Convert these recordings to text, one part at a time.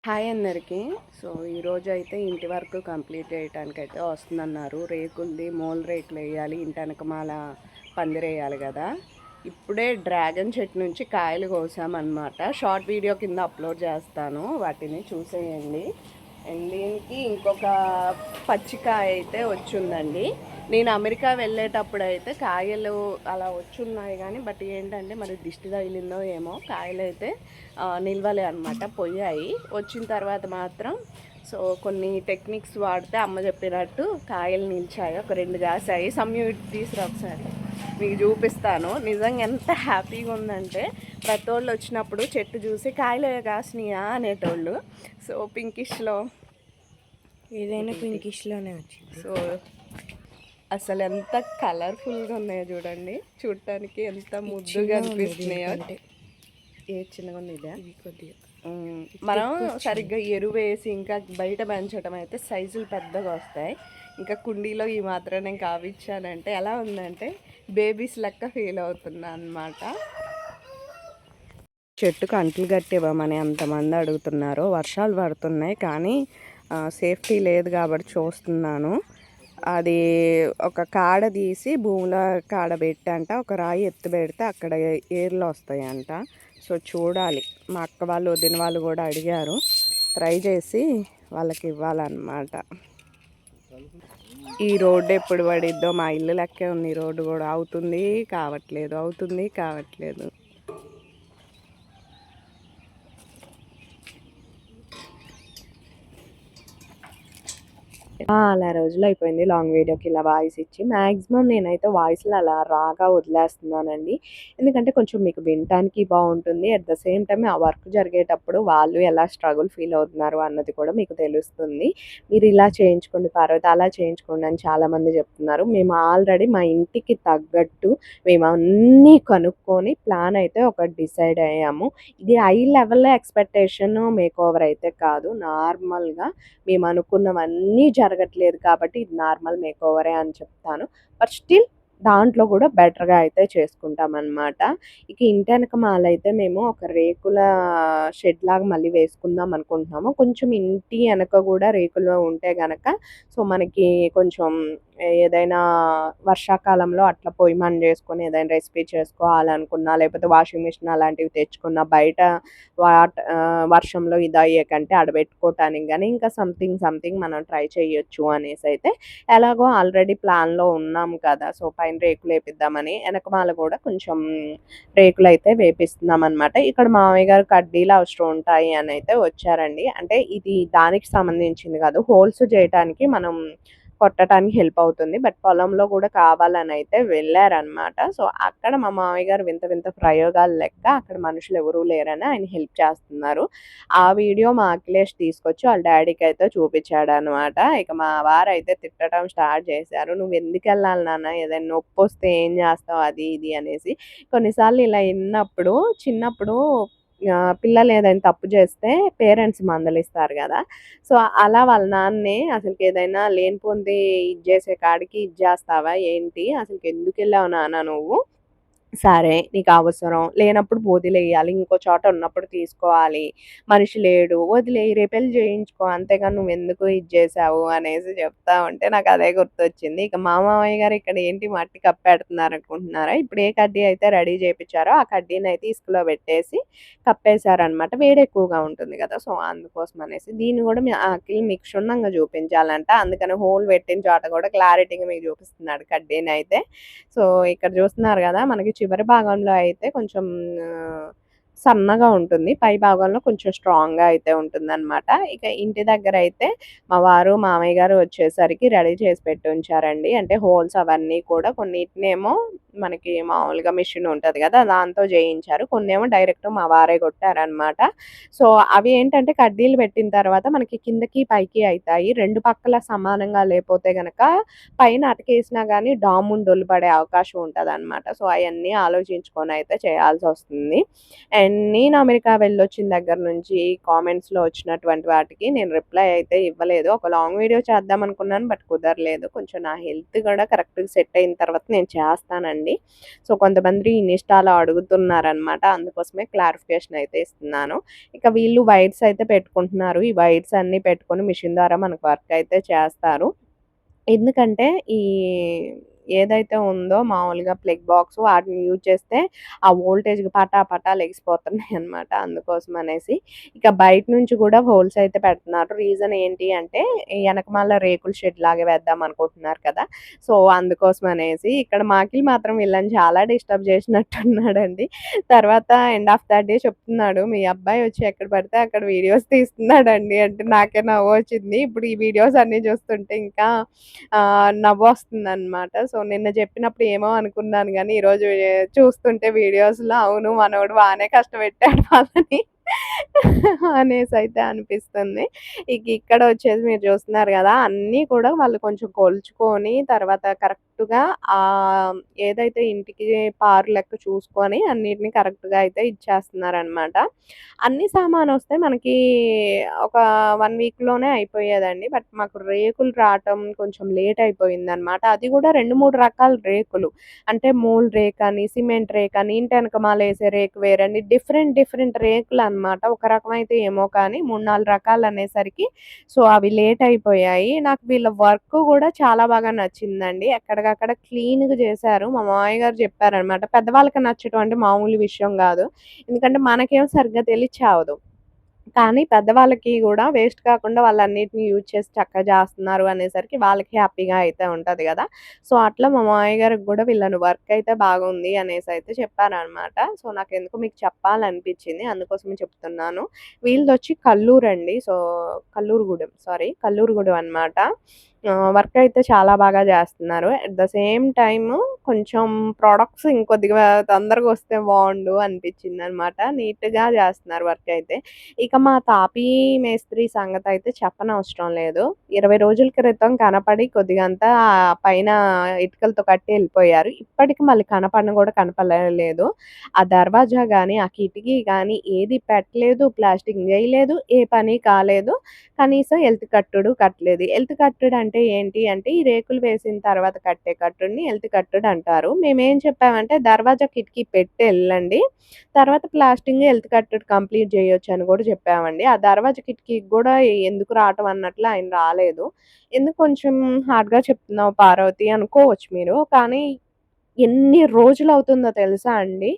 Hi అందరికీ. So, ఈరోజైతే ఇంటి వర్క్ కంప్లీట్ చేయటానికైతే వస్తుందన్నారు. రేకులది మూల రేకులెయ్యాలి. ఇంటెనకమాల పందిరేయాలి గదా! ఇప్పుడే డ్రాగన్ చెట్టు నుంచి కాయలు కోసామన్నమాట. షార్ట్ వీడియో కింద అప్లోడ్ చేస్తాను. వాటిని చూసేయండి. అండ్ దీనికి ఇంకొక పచ్చికాయ అయితే వచ్చుందండి. నేను అమెరికా వెళ్ళేటప్పుడు అయితే కాయలు అలా వచ్చున్నాయి కానీ బట్ ఏంటంటే మరి దిష్టి తగిలిందో ఏమో కాయలు అయితే నిల్వలే అనమాట, పోయాయి. వచ్చిన తర్వాత మాత్రం సో కొన్ని టెక్నిక్స్ వాడితే అమ్మ చెప్పినట్టు కాయలు నిలిచాయి, ఒక 2 కాసాయి. సమ్యూట్ తీసుకురా ఒకసారి మీకు చూపిస్తాను. నిజంగా ఎంత హ్యాపీగా ఉందంటే ప్రతోళ్ళు వచ్చినప్పుడు చెట్టు చూసి కాయలు కాసినాయా అనేటోళ్ళు. సో పింకిష్లో ఏదైనా పింకిష్లోనే వచ్చింది. సో అసలు ఎంత కలర్ఫుల్గా ఉన్నాయో చూడండి, చూడటానికి ఎంత ముద్దుగా అనిపిస్తున్నాయో. అంటే ఏ చిన్నగా ఉంది ఇదే కొద్దిగా మనం సరిగ్గా ఎరువు వేసి ఇంకా బయట పెంచడం అయితే సైజులు పెద్దగా వస్తాయి. ఇంకా కుండీలో ఈ మాత్రం నేను కావిచ్చానంటే ఎలా ఉందంటే బేబీస్ లెక్క ఫీల్ అవుతున్నా అన్నమాట. చెట్టుకు అంట్లు కట్టివ్వమని ఎంతమంది అడుగుతున్నారో. వర్షాలు పడుతున్నాయి కానీ సేఫ్టీ లేదు కాబట్టి చూస్తున్నాను. అది ఒక కాడ తీసి భూమిలో కాడ పెట్టంట, ఒక రాయి ఎత్తు పెడితే అక్కడ ఏర్లు వస్తాయంట. సో చూడాలి. మా అక్క వాళ్ళు వదిన వాళ్ళు కూడా అడిగారు, ట్రై చేసి వాళ్ళకి ఇవ్వాలన్నమాట. ఈ రోడ్డు ఎప్పుడు పడిద్దో, మా ఇల్లు లెక్కే ఉంది. ఈ రోడ్డు కూడా అవుతుంది కావట్లేదు, అవుతుంది కావట్లేదు. అలా రోజులు అయిపోయింది లాంగ్ వీడియోకి ఇలా వాయిస్ ఇచ్చి. మ్యాక్సిమం నేనైతే వాయిస్లో అలా రాగా వదిలేస్తున్నానండి. ఎందుకంటే కొంచెం మీకు వినటానికి బాగుంటుంది. అట్ ద సేమ్ టైం ఆ వర్క్ జరిగేటప్పుడు వాళ్ళు ఎలా స్ట్రగుల్ ఫీల్ అవుతున్నారు అన్నది కూడా మీకు తెలుస్తుంది. మీరు ఇలా చేయించుకోండి పార్వతి, అలా చేయించుకోండి అని చాలామంది చెప్తున్నారు. మేము ఆల్రెడీ మా ఇంటికి తగ్గట్టు మేము అన్నీ కనుక్కొని ప్లాన్ అయితే ఒకటి డిసైడ్ అయ్యాము. ఇది high level expectation make over అయితే కాదు, నార్మల్గా మేము అనుకున్నవన్నీ జరగట్లేదు కాబట్టి ఇది నార్మల్ మేక్ ఓవరే అని చెప్తాను. బట్ స్టిల్ దాంట్లో కూడా బెటర్గా అయితే చేసుకుంటామన్నమాట. ఇక ఇంటెనక మాలైతే మేము ఒక రేకుల షెడ్ లాగా మళ్ళీ వేసుకుందాం అనుకుంటున్నాము. కొంచెం ఇంటి వెనక కూడా రేకులు ఉంటే గనక సో మనకి కొంచెం ఏదైనా వర్షాకాలంలో అట్లా పొయ్యి మంట చేసుకొని ఏదైనా రెసిపీ చేసుకోవాలనుకున్నా, లేకపోతే వాషింగ్ మిషన్ అలాంటివి తెచ్చుకున్నా బయట వర్షంలో ఇది అయ్యే కంటే ఆడబెట్టుకోవటానికి కానీ ఇంకా సంథింగ్ మనం ట్రై చేయొచ్చు అనేసి అయితే ఎలాగో ఆల్రెడీ ప్లాన్లో ఉన్నాం కదా. సో పైన రేకులు వేపిద్దామని వెనకమాల కూడా కొంచెం రేకులు అయితే వేపిస్తున్నాం అనమాట. ఇక్కడ మామయ్య గారు కడ్డీలు అవసరం ఉంటాయి అని అయితే వచ్చారండి. అంటే ఇది దానికి సంబంధించింది కాదు, హోల్స్ చేయటానికి మనం కొట్టడానికి హెల్ప్ అవుతుంది. బట్ పొలంలో కూడా కావాలని అయితే వెళ్ళారనమాట. సో అక్కడ మా మామయ్య గారు వింత వింత ప్రయోగాలు లెక్క అక్కడ మనుషులు ఎవరూ లేరని ఆయన హెల్ప్ చేస్తున్నారు. ఆ వీడియో మా అఖిలేష్ తీసుకొచ్చి వాళ్ళ డాడీకి అయితే చూపించాడు అనమాట. ఇక మా వారు అయితే తిట్టడం స్టార్ట్ చేశారు. నువ్వు ఎందుకు వెళ్ళాలి నాన్న, ఏదైనా నొప్పి వస్తే ఏం చేస్తావు అది ఇది అనేసి. కొన్నిసార్లు ఇలా విన్నప్పుడు చిన్నప్పుడు పిల్లలు ఏదైనా తప్పు చేస్తే పేరెంట్స్ మందలిస్తారు కదా. సో అలా వాళ్ళ నాన్నే అసలుకి ఏదైనా లేనిపోంది ఇది చేసే కాడికి ఇది చేస్తావా ఏంటి, అసలుకి ఎందుకు వెళ్ళావు నాన్న నువ్వు, సరే నీకు అవసరం లేనప్పుడు వదిలేయాలి, ఇంకో చోట ఉన్నప్పుడు తీసుకోవాలి, మనిషి లేడు వదిలేయి, రేపెళ్ళి చేయించుకో, అంతేగాని నువ్వు ఎందుకు ఇది చేసావు అనేసి చెప్తా ఉంటే నాకు అదే గుర్తొచ్చింది. ఇక మా మామయ్య గారు ఇక్కడ ఏంటి మట్టి కప్పెడుతున్నారు అనుకుంటున్నారా. ఇప్పుడు ఏ కడ్డీ అయితే రెడీ చేయించారో ఆ కడ్డీని అయితే ఇసుకలో పెట్టేసి కప్పేశారనమాట. వేడి ఎక్కువగా ఉంటుంది కదా, సో అందుకోసం అనేసి. దీన్ని కూడా మీకు క్షుణ్ణంగా చూపించాలంట, అందుకని హోల్ పెట్టిన చోట కూడా క్లారిటీగా మీకు చూపిస్తున్నాడు కడ్డీని అయితే. సో ఇక్కడ చూస్తున్నారు కదా, మనకి చివరి భాగంలో అయితే కొంచెం సన్నగా ఉంటుంది, పై భాగంలో కొంచెం స్ట్రాంగ్గా అయితే ఉంటుందన్నమాట. ఇక ఇంటి దగ్గర అయితే మా వారు మామయ్య గారు వచ్చేసరికి రెడీ చేసి పెట్టి ఉంచారండి. అంటే హోల్స్ అవన్నీ కూడా కొన్నిటినేమో మనకి మామూలుగా మిషన్ ఉంటుంది కదా దాంతో చేయించారు, కొన్నేమో డైరెక్ట్ మా వారే కొట్టారనమాట. సో అవి ఏంటంటే కడ్డీలు పెట్టిన తర్వాత మనకి కిందకి పైకి అవుతాయి. రెండు పక్కల సమానంగా లేకపోతే గనక పైన అటకేసినా కానీ డాముండొల్లు పడే అవకాశం ఉంటుంది అనమాట. సో అవన్నీ ఆలోచించుకొని అయితే చేయాల్సి వస్తుంది. అండ్ నేను అమెరికా వెళ్ళొచ్చిన దగ్గర నుంచి కామెంట్స్‌లో వచ్చినటువంటి వాటికి నేను రిప్లై అయితే ఇవ్వలేదు. ఒక లాంగ్ వీడియో చేద్దాం అనుకున్నాను. బట్ కుదరలేదు. కొంచెం నా హెల్త్ కూడా కరెక్ట్‌గా సెట్ అయిన తర్వాత నేను చేస్తానండి. సో, కొంతమంది ఇన్‌స్టాలో అడుగుతున్నారనమాట. అందుకోసమే క్లారిఫికేషన్ అయితే ఇస్తున్నాను. ఇక వీళ్ళు వైర్స్ అయితే పెట్టుకుంటున్నారు. ఈ వైర్స్ అన్నీ పెట్టుకొని మిషన్ ద్వారా మనకు వర్క్ అయితే చేస్తారు. ఎందుకంటే ఈ ఏదైతే ఉందో మామూలుగా ప్లగ్ బాక్స్ వాటిని యూజ్ చేస్తే ఆ వోల్టేజ్‌కి పటా పటా లెగిసిపోతున్నాయన్నమాట. అందుకోసం అనేసి ఇక బయట నుంచి కూడా హోల్స్ అయితే పెడుతున్నారు. రీజన్ ఏంటి అంటే ఎనకమాల రేకుల షెడ్ లాగా వేద్దాం అనుకుంటున్నారు కదా! సో, అందుకోసం అనేసి ఇక్కడ మాకిల్ మాత్రం వీళ్ళని చాలా డిస్టర్బ్ చేసినట్టున్నాడండి. తర్వాత ఎండ్ ఆఫ్ ద డే చెప్తున్నాడు, "మీ అబ్బాయి వచ్చి ఎక్కడ పడితే అక్కడ వీడియోస్ తీస్తున్నాడండి" అంటే నాకే నవ్వొచ్చింది. ఇప్పుడు ఈ వీడియోస్ అన్నీ చూస్తుంటే ఇంకా నవ్వొస్తుందనమాట. సో, నిన్న చెప్పినప్పుడు ఏమో అనుకున్నాను గానీ, ఈరోజు చూస్తుంటే వీడియోస్‌లో అవును మనోడు బానే కష్టపెట్టాడు వాళ్ళని అనేసైతే అనిపిస్తుంది. ఇక్కడ వచ్చేసి మీరు చూస్తున్నారు గదా! అన్నీ కూడా వాళ్ళు కొంచెం కొలుచుకొని తర్వాత కరెక్ట్‌గా ఏదైతే ఇంటికి పారు లెక్క చూసుకొని అన్నిటిని కరెక్ట్‌గా అయితే ఇచ్చేస్తున్నారనమాట. అన్ని సామానొస్తే మనకి ఒక 1 వీక్‌లోనే అయిపోయేదండి. బట్ మాకు రేకులు రావటం కొంచెం లేట్ అయిపోయిందనమాట. అది గూడా 2, 3 రకాల రేకులు. అంటే మూల రేకని, సిమెంట్ రేకని, ఇంటెనకమాలేసే రేకు వేరని డిఫరెంట్ రేకులనమాట. ఒక రకమైతే ఏమో కానీ 3, 4 రకాలనేసరికి సో, అవి లేట్ అయిపోయాయి. నాకు వీళ్ళ వర్క్ గూడా చాలా బాగా నచ్చిందండి. ఎక్కడికక్కడ క్లీన్‌గా చేశారు. మా మామయ్య గారు చెప్పారనమాట. పెద్దవాళ్ళకి నచ్చటం అంటే మామూలు విషయం గాదు. ఎందుకంటే మనకేమో సరిగ్గా తెలిసి చావదు. కానీ పెద్దవాళ్ళకి గూడా వేస్ట్ కాకుండా వాళ్ళన్నిటిని యూజ్ చేసి చక్కగా జేస్తున్నారు అనేసరికి వాళ్ళకి హ్యాపీగా అయితే ఉంటది గదా! సో, అట్లా మా మామయ్య గారికి గూడా వీళ్ళని వర్క్ అయితే బాగుంది అనేసైతే చెప్పారనమాట. సో, నాకెందుకో మీకు చెప్పాలనిపించింది. అందుకోసమే చెప్తున్నాను. వీళ్ళదొచ్చి కల్లూరండి. సో, కల్లూరుగూడెం సారీ కల్లూరుగూడెం అనమాట. వర్క్ అయితే చాలా బాగా జేస్తున్నారు. అట్ ద సేమ్ టైము కొంచెం ప్రొడక్ట్స్ ఇంకొద్దిగా తొందరగా వస్తే బావుండు అనిపించిందనమాట. నీట్‌గా జేస్తున్నారు వర్క్ అయితే. ఇక మా తాపీ మేస్త్రి సంగతయితే చెప్పనవసరం లేదు. 20 రోజుల క్రితం కనపడి కొద్దిగా అంతా పైన ఇటుకలతో కట్టి ఎళ్ళిపోయారు. ఇప్పటికి మళ్ళీ కనపడను గూడా కనపడలేదు. ఆ దర్వాజా గానీ, ఆ కిటికీ గానీ ఏది పెట్టలేదు, ప్లాస్టింగ్ జేయలేదు, ఏ పని కాలేదు. కనీసం ఎల్త్ కట్టుడు కట్టలేదు. ఎల్త్ కట్టుడు అంటే ఏంటి అంటే, ఈ రేకులు వేసిన తర్వాత కట్టే కట్టుడిని ఎల్త్ కట్టుడు అంటారు. మేమేం చెప్పామంటే, దర్వాజా కిటికీ పెట్టి ఎళ్ళండి. తర్వాత ప్లాస్టింగ్ ఎల్త్ కట్టుడు కంప్లీట్ జేయొచ్చని గూడా చెప్పామండి. ఆ దర్వాజా కిటికీకి గూడా ఎందుకు రావటం అన్నట్లు ఆయన రాలేదు. ఎందుకు కొంచెం హార్డ్‌గా చెప్తున్నావు పార్వతి అనుకోవచ్చు మీరు. కానీ ఎన్ని రోజులవుతుందో తెలుసా అండి?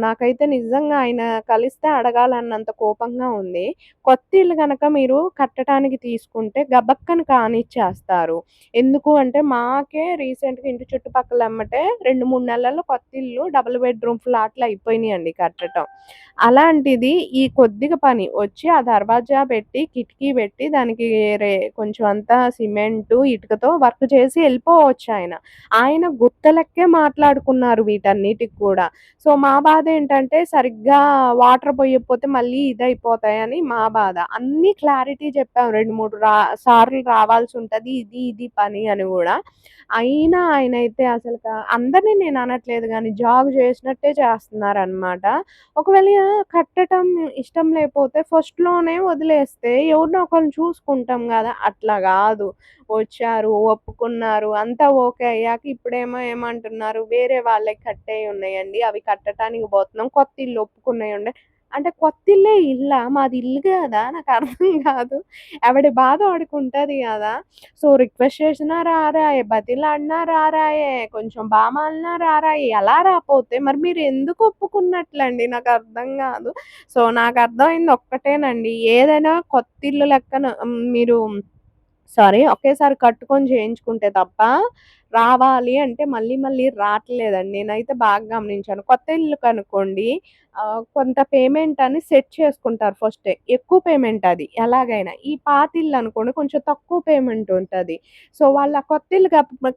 నాకైతే నిజంగా ఆయన కలిస్తే అడగాలన్నంత కోపంగా ఉంది. కొత్త ఇల్లు గనక మీరు కట్టటానికి తీసుకుంటే గబక్కన కానిచ్చేస్తారు. ఎందుకు అంటే మాకే రీసెంట్‌గా ఇంటి చుట్టుపక్కల ఎమ్మటే 2, 3 నెలల్లో కొత్త ఇల్లు డబుల్ బెడ్‌రూమ్ ఫ్లాట్‌లు అయిపోయినియండి కట్టటం. అలాంటిది ఈ కొద్దిగా పని వచ్చి ఆ దర్వాజా పెట్టి, కిటికీ పెట్టి దానికి కొంచెం అంతా సిమెంటు, ఇటుకతో వర్క్ చేసి ఎళ్ళిపోవచ్చాయన. ఆయన గుత్తలెక్కే మాట్లాడుకున్నారు వీటన్నిటికి కూడా. సో, మా బాధేంటంటే సరిగ్గా వాటర్ పొయ్యకపోతే మళ్ళీ ఇదయిపోతాయని మా బాధ. అన్నీ క్లారిటీ చెప్పాం 2, 3 సార్లు రావాల్సుంటది. ఇది పని అని గూడా. అయినా ఆయనైతే అందరిని నేననట్లేదు గానీ జాగ్ చేసినట్టే చేస్తున్నారనమాట. ఒకవేళ కట్టటం ఇష్టం లేపోతే ఫస్ట్‌లోనే వదిలేస్తే ఎవరినో ఒకళ్ళని చూసుకుంటాం గదా! అట్లా గాదు. వచ్చారు, ఒప్పుకున్నారు. అంతా ఓకే అయ్యాక ఇప్పుడేమో ఏమంటున్నారు, వేరే వాళ్ళయి కట్టేయున్నాయండి. అవి కట్టటానికి పోతున్నాం. కొత్త ఇల్లు ఒప్పుకున్నయుండే అంటే కొత్తిల్లే ఇల్లా? మాది ఇల్లు గాదా? నాకర్థం గాదు. ఎవడి బాధ వాడికుంటది గదా! సో, రిక్వెస్ట్ చేసినా రారాయే, బతిలాడినా రారాయే, కొంచెం బామాలినా రారాయే. ఎలా రాపోతే మరి మీరెందుకు ఒప్పుకున్నట్లండి? నాకర్థం గాదు. సో, నాకర్థమైంది ఒక్కటేనండి. ఏదైనా కొత్తిల్లు లెక్కన మీరు ఒకేసారి కట్టుకొని చేయించుకుంటే తప్ప, రావాలి అంటే మళ్ళీ రాట్లేదండి. నేనైతే బాగా గమనించాను. కొత్త ఇల్లుకనుకోండి కొంత పేమెంట్ అని సెట్ చేసుకుంటారు ఫస్టే. ఎక్కువ పేమెంట్ అది ఎలాగైనా. ఈ పాతిల్లనుకోండి కొంచెం తక్కువ పేమెంట్ ఉంటది. సో, వాళ్ళు ఆ కొత్త ఇల్లు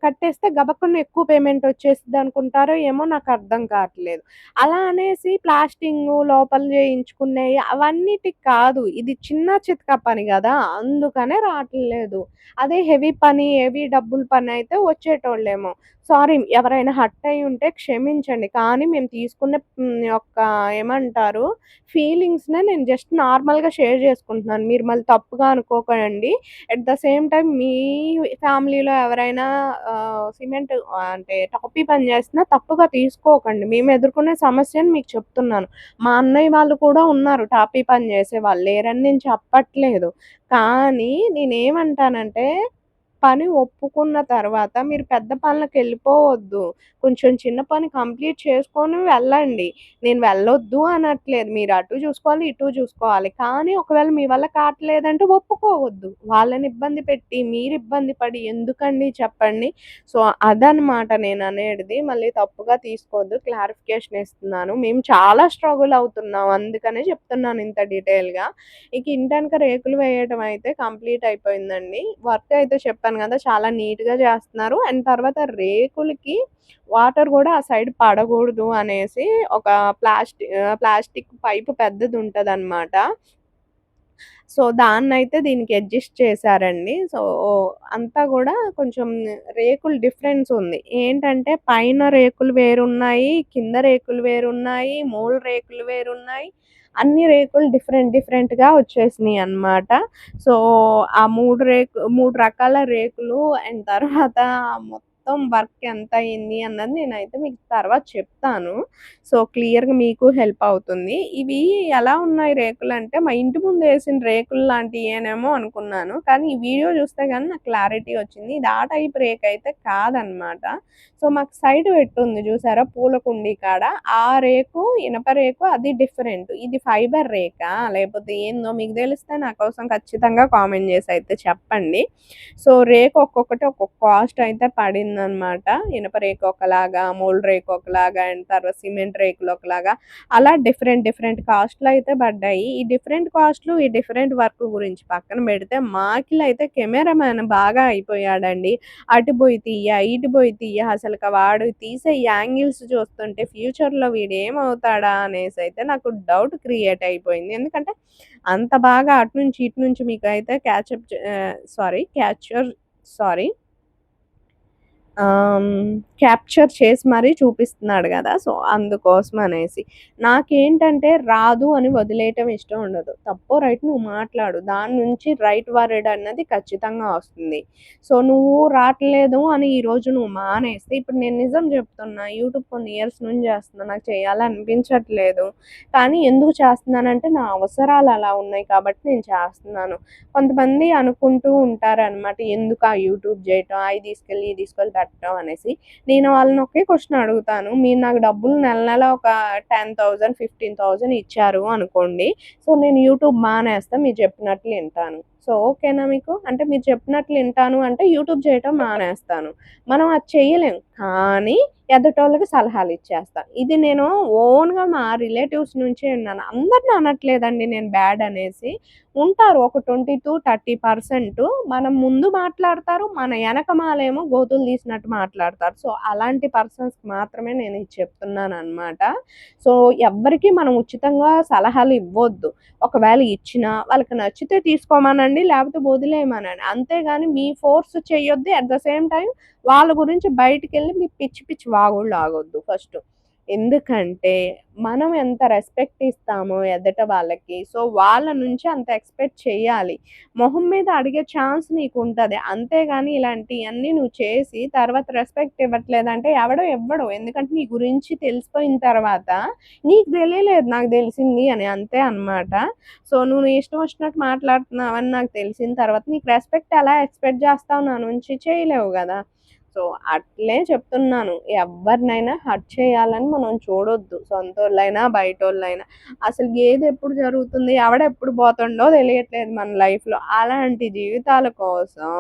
కట్టేస్తే గబక్కున ఎక్కువ పేమెంట్ వచ్చేసిద్దనుకుంటారో ఏమో నాకర్థం కావట్లేదు. అలా అనేసి ప్లాస్టింగు లోపల చేయించుకునేయి అవన్నిటికి కాదు. ఇది చిన్న చితకా పని గదా! అందుకనే రాట్లేదు. అదే హెవీ పని, హెవీ డబ్బుల పనయితే వచ్చే చేసేటోళ్ళేమో. సారీ ఎవరైనా హర్ట్ అయ్యి ఉంటే క్షమించండి. కానీ మేము తీసుకున్న యొక్క ఏమంటారు ఫీలింగ్స్‌నే నేను జస్ట్ నార్మల్‌గా షేర్ చేసుకుంటున్నాను. మీరు మళ్ళీ తప్పుగా అనుకోకండి. అట్ ద సేమ్ టైమ్ మీ ఫ్యామిలీలో ఎవరైనా సిమెంట్ అంటే టాపీ పని చేస్తున్నా తప్పుగా తీసుకోకండి. మేము ఎదుర్కొనే సమస్యని మీకు చెప్తున్నాను. మా అన్నయ్య వాళ్ళు కూడా ఉన్నారు టాపీ పని చేసేవాళ్ళు. లేరని నేను చెప్పట్లేదు. కానీ నేనేమంటానంటే పని ఒప్పుకున్న తర్వాత మీరు పెద్ద పనులకెళ్ళిపోవద్దు. కొంచెం చిన్న పని కంప్లీట్ చేసుకొని వెళ్ళండి. నేను వెళ్ళొద్దు అనట్లేదు. మీరు అటు చూసుకోవాలి, ఇటు చూసుకోవాలి. కానీ ఒకవేళ మీ వల్ల కాట్లేదంటే ఒప్పుకోవద్దు. వాళ్ళని ఇబ్బంది పెట్టి, మీరు ఇబ్బంది పడి ఎందుకండి చెప్పండి? సో, అదనమాట నేననేటిది. మళ్ళీ తప్పుగా తీసుకోవద్దు. క్లారిఫికేషన్ ఇస్తున్నాను. మేము చాలా స్ట్రగుల్ అవుతున్నాం. అందుకనే చెప్తున్నాను ఇంత డీటెయిల్‌గా. ఇక ఇంటెనక రేకులు వేయడం అయితే కంప్లీట్ అయిపోయిందండి. వర్క్ అయితే చెప్పాను గదా! చాలా నీట్‌గా చేస్తున్నారు. అండ్ తర్వాత రేకులకి వాటర్ గూడా ఆ సైడ్ పడగూడదు అనేసి ఒక ప్లాస్టిక్ పైపు పెద్దదుంటదనమాట. సో, దాన్నయితే దీనికి అడ్జస్ట్ చేశారండి. సో, అంతా గూడా కొంచెం రేకులు డిఫరెన్స్ ఉంది. ఏంటంటే పైన రేకులు వేరున్నాయి, కింద రేకులు వేరున్నాయి, మూల రేకులు వేరున్నాయి. అన్ని రేకులు డిఫరెంట్‌గా వచ్చేసినియనమాట. సో, ఆ 3 రకాల రేకులు అండ్ తర్వాత మొత్తం వర్క్ ఎంతయింది అన్నది నేనైతే మీకు తర్వాత చెప్తాను. సో, క్లియర్‌గా మీకు హెల్ప్ అవుతుంది. ఇవి ఎలా ఉన్నాయి రేకులంటే, మా ఇంటి ముందేసిన రేకులు లాంటియేనేమో అనుకున్నాను. కానీ ఈ వీడియో చూస్తే గాని నాకు క్లారిటీ వచ్చింది. ఇది ఆ టైప్ రేకయితే కాదనమాట. సో, మాకు సైడ్ పెట్టుంది చూసారా పూల కుండీ కాడ, ఆ రేకు ఇనప రేకు అది డిఫరెంట్. ఇది ఫైబర్ రేకా? లేపోతే ఏందో మీకు తెలిస్తే నా కోసం ఖచ్చితంగా కామెంట్ చేసయితే చెప్పండి. సో, రేకు ఒక్కొక్కటి ఒక్కొక్క కాస్ట్ అయితే పడిందనమాట. ఇనప రేకు ఒకలాగా, మూల రేకు ఒకలాగా అండ్ తర్వాత సిమెంట్ రేకులు ఒకలాగా అలా డిఫరెంట్ కాస్ట్‌లయితే పడ్డాయి. ఈ డిఫరెంట్ కాస్ట్‌లు, ఈ డిఫరెంట్ వర్క్ గురించి పక్కన పెడితే మాకిలయితే కెమెరామాన్ బాగా అయిపోయాడండి. అటు బోయి తీయ, ఇటు బోయి తీయ అసలక వాడు తీసే యాంగిల్స్ చూస్తుంటే ఫ్యూచర్‌లో వీడేమవుతాడా అనేసైతే నాకు డౌట్ క్రియేట్ అయిపోయింది. ఎందుకంటే అంత బాగా అటు నుంచి, ఇటు నుంచి మీకైతే సారీ. ఆహ్, క్యాప్చర్ చేసి మరీ చూపిస్తున్నాడు గదా! సో, అందుకోసమనేసి. నాకేంటంటే రాదు అని వదిలేయటం ఇష్టం ఉండదు. తప్పో, రైటో నువ్వు మాట్లాడు. దాని నుంచి రైట్ వర్డ్ అన్నది ఖచ్చితంగా వస్తుంది. సో, నువ్వు రాట్లేదు అని ఈరోజు నువ్వు మానేస్తే ఇప్పుడు నేను నిజం చెప్తున్నా. యూట్యూబ్ కొన్ని ఇయర్స్ నుంచి చేస్తున్నా. నాకు చేయాలనిపించట్లేదు. కానీ ఎందుకు చేస్తున్నానంటే నా అవసరాలు అలా ఉన్నాయి కాబట్టి నేను చేస్తున్నాను. కొంతమంది అనుకుంటూ ఉంటారనమాట. ఎందుకు ఆ యూట్యూబ్ జేయటం, అయి తీసుకెళ్ళి, ఇది తీసుకెళ్ళి పెట్టడం అనేసి. నేను వాళ్ళని ఒకే క్వెషన్ అడుగుతాను. మీరు నాకు డబ్బులు నెల నెల ఒక 10,000, 15,000 ఇచ్చారు అనుకోండి. సో, నేను యూట్యూబ్ మానేస్తా. మీరు చెప్పినట్లు ఇంటాను. సో, ఓకేనా మీకు? అంటే మీరు చెప్పినట్లు ఇంటాను అంటే యూట్యూబ్ చేయటం మానేస్తాను. మనం అది చెయ్యలేం. కానీ ఎదుటోళ్ళకి సలహాలిచ్చేస్తా. ఇది నేను ఓన్‌గా మా రిలేటివ్స్ నుంచే విన్నాను. అందరిని అనట్లేదండి నేను బ్యాడ్ అనేసి. ఉంటారు ఒక 20-30% మనం ముందు మాట్లాడతారు. మన ఎనకమాలేమో గోతులు తీసినట్టు మాట్లాడతారు. సో, అలాంటి పర్సన్స్‌కి మాత్రమే నేను ఇది చెప్తున్నాననమాట. సో, ఎవ్వరికీ మనం ఉచితంగా సలహాలు ఇవ్వొద్దు. ఒకవేళ ఇచ్చినా వాళ్ళకి నచ్చితే తీసుకోమనండి. లేకపోతే వదిలేయమనండి. అంతేగాని మీ ఫోర్స్ చెయ్యొద్దు. అట్ ద సేమ్ టైమ్ వాళ్ళ గురించి బయటికెళ్ళి మీ పిచ్చి పిచ్చి వాగుళ్ళు ఆగొద్దు ఫస్టు. ఎందుకంటే మనం ఎంత రెస్పెక్ట్ ఇస్తామో ఎదుట వాళ్ళకి, సో, వాళ్ళ నుంచి అంత ఎక్స్‌పెక్ట్ చేయాలి. మొహం మీద అడిగే ఛాన్స్ నీకుంటది. అంతేగాని ఇలాంటియన్నీ నువ్వు చేసి తర్వాత రెస్పెక్ట్ ఇవ్వట్లేదంటే ఎవడో ఇవ్వడు. ఎందుకంటే నీ గురించి తెలిసిపోయిన తర్వాత నీకు తెలియలేదు నాకు తెలిసింది అని అంతే అనమాట. సో, నువ్వు నీ ఇష్టం వచ్చినట్టు మాట్లాడుతున్నావని నాకు తెలిసిన తర్వాత నీకు రెస్పెక్ట్ ఎలా ఎక్స్‌పెక్ట్ చేస్తావు నా నుంచి? చేయలేవు గదా! సో, అట్లే చెప్తున్నాను. ఎవ్వరినైనా హర్ట్ చేయాలని మనం చూడొద్దు. సొంతోళ్ళైనా, బయటోళ్ళైనా. అసలు ఏదెప్పుడు జరుగుతుంది, ఎవడెప్పుడు పోతుండో తెలియట్లేదు మన లైఫ్‌లో. అలాంటి జీవితాల కోసం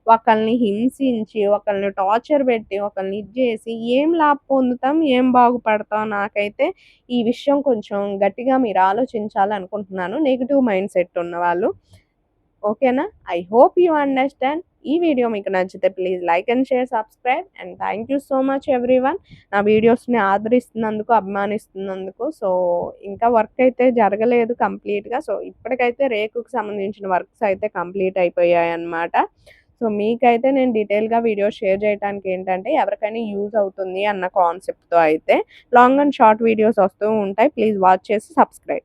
ఒకళ్ళని హింసించి, ఒకళ్ళని టార్చర్ పెట్టి, ఒకళ్ళని ఇది జేసి ఏం లాభం పొందుతాం? ఏం బాగుపడతాం? నాకైతే ఈ విషయం కొంచెం గట్టిగా మీరు ఆలోచించాలనుకుంటున్నాను. నెగెటివ్ మైండ్ సెట్ ఉన్నవాళ్ళు. ఓకేనా? I hope you understand. ఈ వీడియో మీకు నచ్చితే please like and share, subscribe and thank you so much everyone. నా వీడియోస్‌ని ఆదరిస్తున్నందుకు, అభిమానిస్తున్నందుకు. సో, ఇంకా వర్క్ అయితే జరగలేదు కంప్లీట్‌గా. సో, ఇప్పటికైతే రేకుకి సంబంధించిన వర్క్స్ అయితే కంప్లీట్ అయిపోయాయన్నమాట. సో, మీకైతే నేను డీటెయిల్‌గా వీడియోస్ షేర్ చేయటానికి ఏంటంటే, ఎవరికైనా యూజ్ అవుతుంది అన్న కాన్సెప్ట్‌తో అయితే లాంగ్ అండ్ షార్ట్ వీడియోస్ వస్తూ ఉంటాయి. ప్లీజ్ వాచ్ చేసి సబ్స్క్రైబ్.